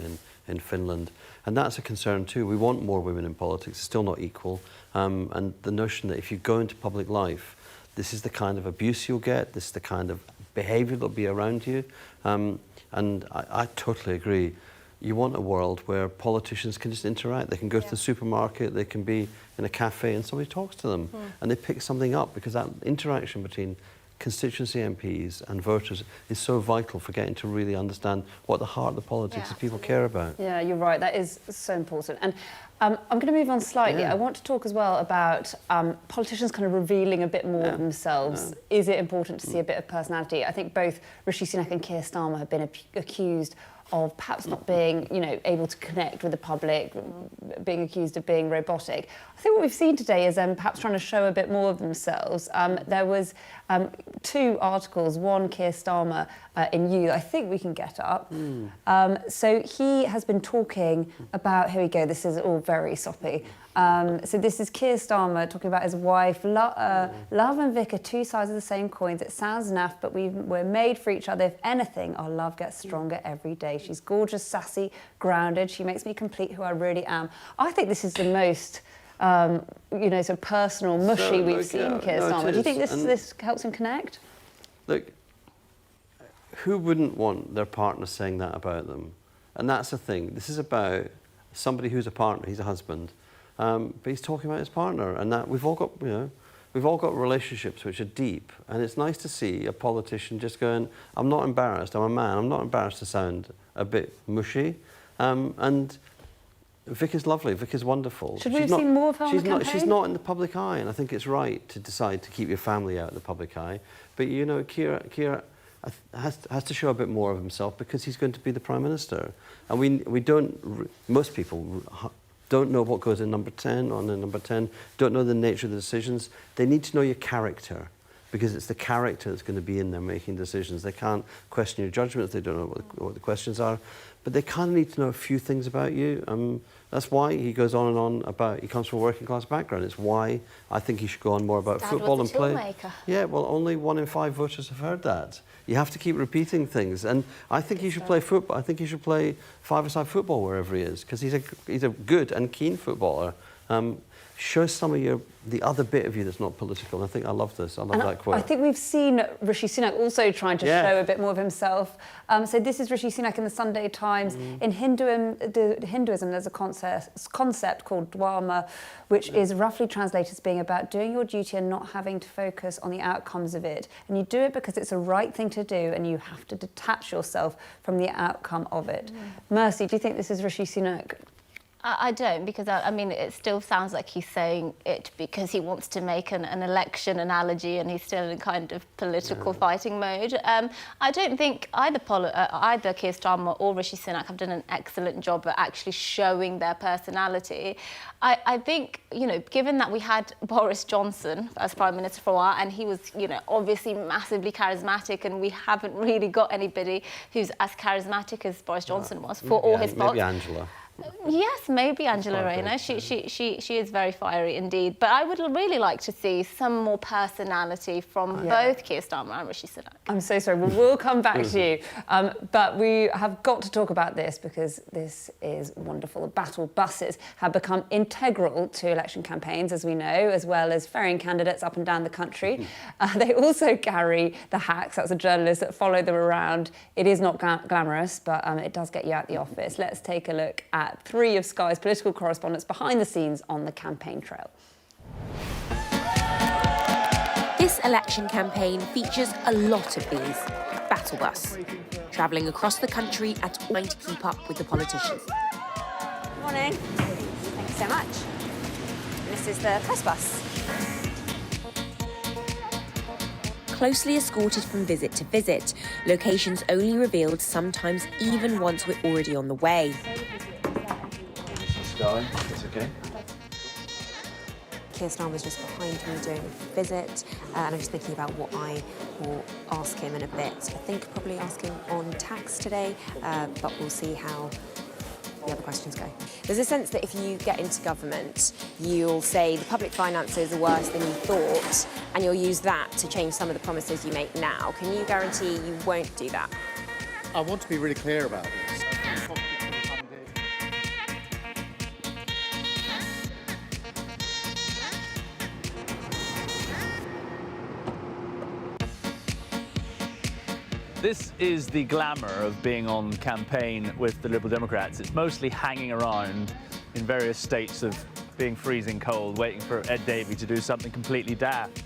in Finland. And that's a concern too. We want more women in politics. It's still not equal. And the notion that if you go into public life, this is the kind of abuse you'll get, this is the kind of behaviour that'll be around you. And I totally agree. You want a world where politicians can just interact. They can go to the supermarket, they can be in a cafe and somebody talks to them and they pick something up, because that interaction between constituency MPs and voters is so vital for getting to really understand what the heart of the politics of people care about. Yeah, you're right. That is so important. And I'm going to move on slightly. I want to talk as well about politicians kind of revealing a bit more of themselves. Is it important to see a bit of personality? I think both Rishi Sunak and Keir Starmer have been accused of perhaps not being, able to connect with the public, being accused of being robotic. I think what we've seen today is perhaps trying to show a bit more of themselves. There was 2 articles, one Keir Starmer in You, I think we can get up. So he has been talking about, here we go, this is all very soppy. So this is Keir Starmer talking about his wife. Love and Vic are 2 sides of the same coins. It sounds naff, but we're made for each other. If anything, our love gets stronger every day. She's gorgeous, sassy, grounded. She makes me complete who I really am. I think this is the most, sort of personal, mushy we've seen Keir Starmer. Do you think this helps him connect? Look, who wouldn't want their partner saying that about them? And that's the thing. This is about somebody who's a partner. He's a husband. But he's talking about his partner, and that we've all got relationships which are deep, and it's nice to see a politician just going, I'm not embarrassed, I'm a man, I'm not embarrassed to sound a bit mushy. And Vic is lovely, Vic is wonderful. Should we have seen more of her on the campaign? She's not in the public eye, and I think it's right to decide to keep your family out of the public eye. But Keir has to show a bit more of himself because he's going to be the Prime Minister. And we don't, most people don't know what goes in number 10 on the number 10, don't know the nature of the decisions. They need to know your character, because it's the character that's going to be in there making decisions. They can't question your judgments, they don't know what the questions are, but they kind of need to know a few things about you. That's why he goes on and on about, he comes from a working class background. It's why I think he should go on more about football and play. Maker. Yeah, well, only 1 in 5 voters have heard that. You have to keep repeating things, and I think he should play football. I think he should play 5-a-side football wherever he is, because he's a good and keen footballer. Show some of the other bit of you that's not political. I think I love this. I love that quote. I think we've seen Rishi Sunak also trying to show a bit more of himself. So this is Rishi Sunak in the Sunday Times. In Hinduism, there's a concept called dharma, which is roughly translated as being about doing your duty and not having to focus on the outcomes of it. And you do it because it's the right thing to do, and you have to detach yourself from the outcome of it. Mercy, do you think this is Rishi Sunak? I don't, because I mean, it still sounds like he's saying it because he wants to make an election analogy, and he's still in kind of political fighting mode. I don't think either Keir Starmer or Rishi Sunak have done an excellent job at actually showing their personality. I think, given that we had Boris Johnson as Prime Minister for a while, and he was, obviously massively charismatic, and we haven't really got anybody who's as charismatic as Boris Johnson was for all his faults. Maybe Angela. Yes, maybe Angela Rayner. She is very fiery indeed. But I would really like to see some more personality from both Keir Starmer and Rishi Sunak. I'm so sorry. We'll come back to you. But we have got to talk about this because this is wonderful. The battle buses have become integral to election campaigns, as we know, as well as ferrying candidates up and down the country. They also carry the hacks. That's a journalist that follow them around. It is not glamorous, but it does get you out the office. Let's take a look at 3 of Sky's political correspondents behind the scenes on the campaign trail. This election campaign features a lot of these. Battle bus, travelling across the country at trying to keep up with the politicians. Morning. Thank you so much. This is the press bus. Closely escorted from visit to visit, locations only revealed sometimes even once we're already on the way. Sky, it's okay. Keir Starmer's just behind me doing a visit, and I'm just thinking about what I will ask him in a bit. I think probably ask him on tax today, but we'll see how the other questions go. There's a sense that if you get into government, you'll say the public finances are worse than you thought, and you'll use that to change some of the promises you make now. Can you guarantee you won't do that? I want to be really clear about this. This is the glamour of being on campaign with the Liberal Democrats. It's mostly hanging around in various states of being freezing cold, waiting for Ed Davey to do something completely daft.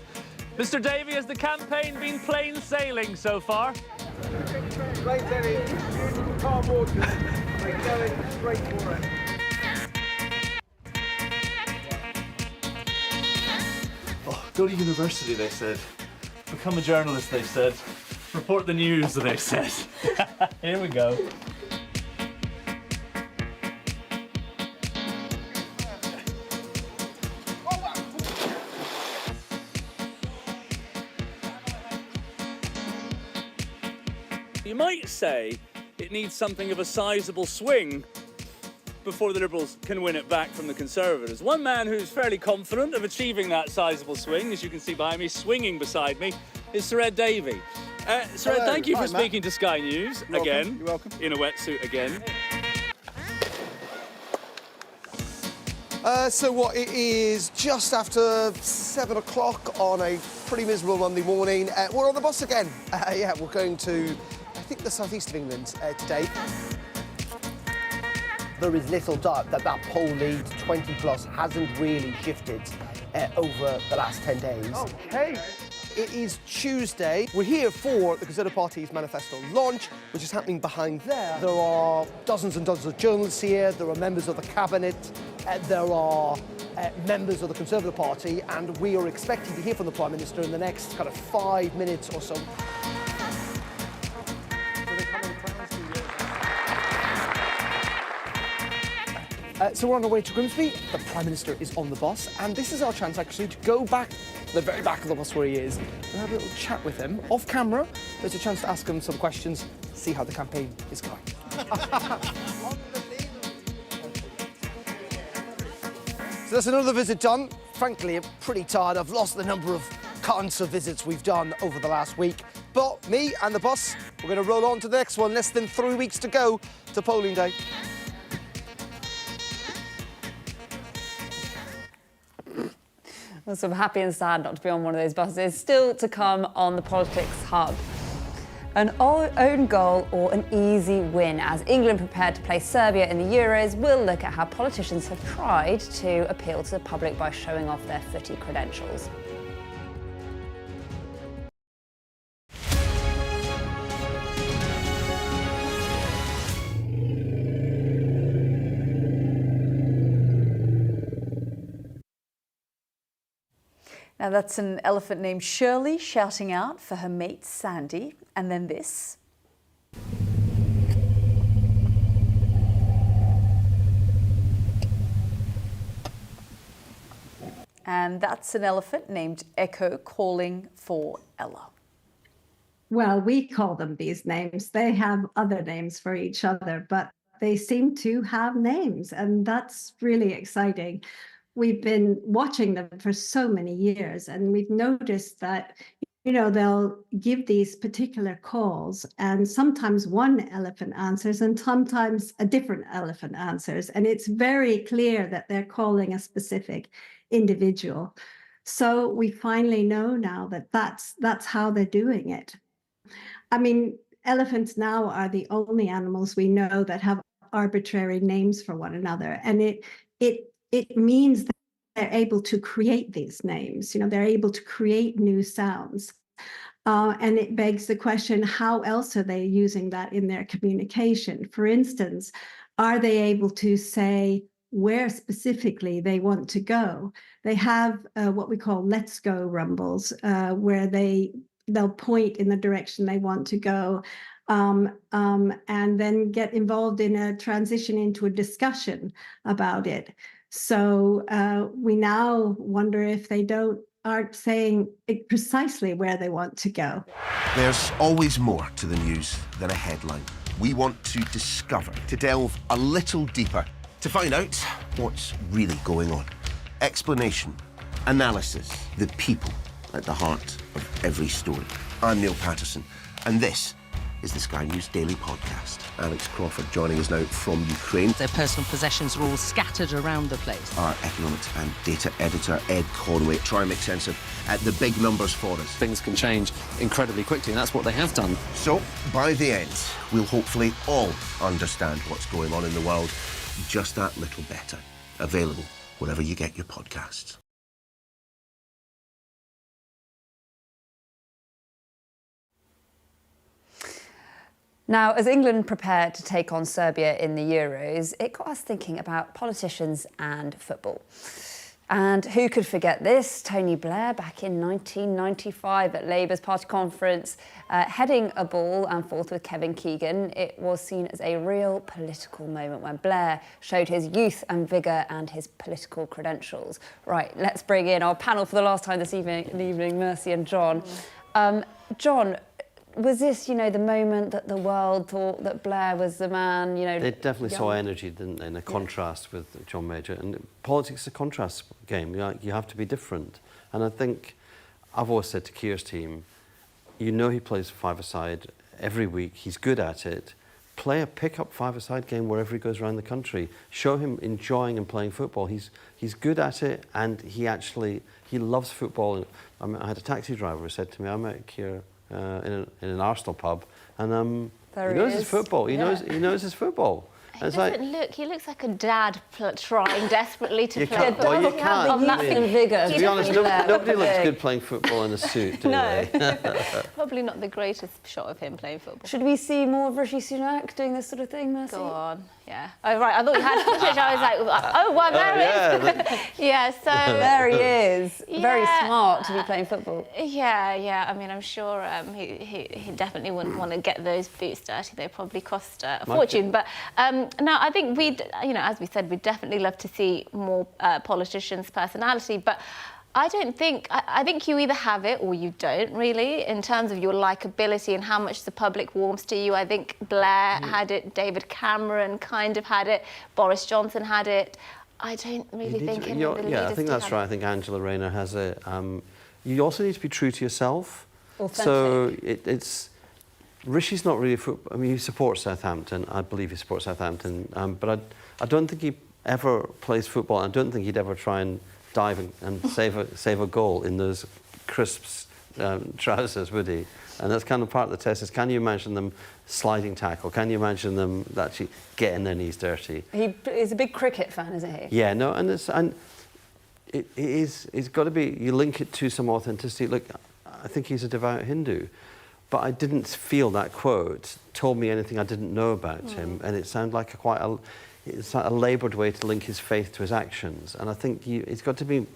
Mr. Davey, has the campaign been plain sailing so far? Right, Eddie. Beautiful calm waters. We're going straight for it. Oh, go to university, they said. Become a journalist, they said. Report the news, they said. Here we go. You might say it needs something of a sizable swing before the Liberals can win it back from the Conservatives. One man who's fairly confident of achieving that sizable swing, as you can see behind me, swinging beside me, is Sir Ed Davey. Sir Ed, thank you for speaking to Sky News again. You're welcome. In a wetsuit again. So what, it is just after 7 o'clock on a pretty miserable Monday morning. We're on the bus again. Yeah, we're going to, I think, the southeast of England today. There is little doubt that that poll lead, 20 plus, hasn't really shifted over the last 10 days. Okay. It is Tuesday. We're here for the Conservative Party's manifesto launch, which is happening behind there. There are dozens and dozens of journalists here. There are members of the cabinet. There are members of the Conservative Party, and we are expecting to hear from the Prime Minister in the next kind of 5 minutes or so. So we're on our way to Grimsby. The Prime Minister is on the bus, and this is our chance actually to go back to the very back of the bus where he is and have a little chat with him off camera. There's a chance to ask him some questions, see how the campaign is going. So that's another visit done. Frankly, I'm pretty tired. I've lost the number of counts of visits we've done over the last week. But me and the bus, we're going to roll on to the next one. Less than 3 weeks to go to polling day. Well, so I'm happy and sad not to be on one of those buses. Still to come on the Politics Hub. An own goal or an easy win as England prepare to play Serbia in the Euros. We'll look at how politicians have tried to appeal to the public by showing off their footy credentials. Now that's an elephant named Shirley shouting out for her mate Sandy, and then this. And that's an elephant named Echo calling for Ella. Well, we call them these names. They have other names for each other, but they seem to have names, and that's really exciting. We've been watching them for so many years, and we've noticed that, you know, they'll give these particular calls, and sometimes one elephant answers and sometimes a different elephant answers. And it's very clear that they're calling a specific individual. So we finally know now that that's how they're doing it. I mean, elephants now are the only animals we know that have arbitrary names for one another. And it means that they're able to create these names. You know, they're able to create new sounds. And it begs the question, how else are they using that in their communication? For instance, are they able to say where specifically they want to go? They have what we call let's go rumbles, where they'll point in the direction they want to go, and then get involved in a transition into a discussion about it. So we now wonder if they aren't saying precisely where they want to go. There's always more to the news than a headline. We want to discover, to delve a little deeper, to find out what's really going on. Explanation, analysis, the people at the heart of every story. I'm Neil Patterson, and this is the Sky News Daily Podcast. Alex Crawford joining us now from Ukraine. Their personal possessions are all scattered around the place. Our economics and data editor, Ed Conway, try and make sense of the big numbers for us. Things can change incredibly quickly, and that's what they have done. So, by the end, we'll hopefully all understand what's going on in the world just that little better. Available wherever you get your podcasts. Now, as England prepared to take on Serbia in the Euros, it got us thinking about politicians and football. And who could forget this? Tony Blair back in 1995 at Labour's party conference, heading a ball and forth with Kevin Keegan. It was seen as a real political moment when Blair showed his youth and vigour and his political credentials. Right, let's bring in our panel for the last time this evening, Mercy and John. John, Was this, you know, the moment that the world thought that Blair was the man, you know? They definitely saw energy, didn't they, in a contrast with John Major. And politics is a contrast game. You have to be different. And I think, I've always said to Keir's team, you know he plays five-a-side every week. He's good at it. Play a pick-up five-a-side game wherever he goes around the country. Show him enjoying and playing football. He's good at it, and he loves football. I had a taxi driver who said to me, I met Keir in an Arsenal pub, and he knows his football. He knows his football. He doesn't look. He looks like a dad trying desperately to play. Well, you can't. Vigour. To be honest, nobody looks good playing football in a suit, do they? Probably not the greatest shot of him playing football. Should we see more of Rishi Sunak doing this sort of thing, Mercy? Go on. Yeah. Oh, right. I thought you had footage. I was like, oh, well, there he is. Yeah, so... There he is. Very smart to be playing football. Yeah. I mean, I'm sure he definitely wouldn't want to get those boots dirty. They probably cost a fortune. But no, I think as we said, we'd definitely love to see more politicians' personality. But I think you either have it or you don't, really, in terms of your likability and how much the public warms to you. I think Blair had it, David Cameron kind of had it, Boris Johnson had it. I don't really think any of the leaders I think that's right. I think Angela Rayner has it. You also need to be true to yourself. Authentic. So it's... Rishi's not really a football... I mean, he supports Southampton. I believe he supports Southampton. But I don't think he ever plays football. I don't think he'd ever try and dive and save a goal in those crisp trousers, would he? And that's kind of part of the test is, can you imagine them sliding tackle? Can you imagine them actually getting their knees dirty? He's a big cricket fan, isn't he? Yeah, no, it's got to be, you link it to some authenticity. Look, I think he's a devout Hindu, but I didn't feel that quote told me anything I didn't know about him, and it sounded like it's like a laboured way to link his faith to his actions. And I think it's got to be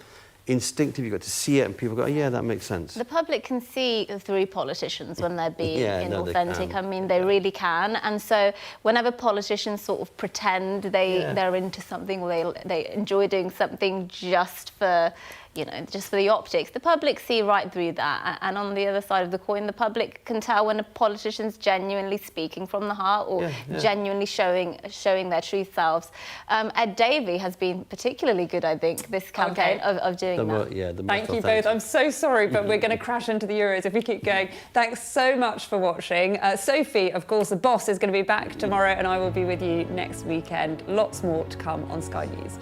instinctive. You've got to see it, and people go, oh, yeah, that makes sense. The public can see through politicians when they're being inauthentic. I mean, they really can. And so whenever politicians sort of pretend they're into something, or they enjoy doing something just for the optics, the public see right through that. And on the other side of the coin, the public can tell when a politician's genuinely speaking from the heart or genuinely showing their true selves. Ed Davey has been particularly good, I think, this campaign of doing that. Thank you both. I'm so sorry, but we're going to crash into the Euros if we keep going. Thanks so much for watching. Sophie, of course, the boss, is going to be back tomorrow, and I will be with you next weekend. Lots more to come on Sky News.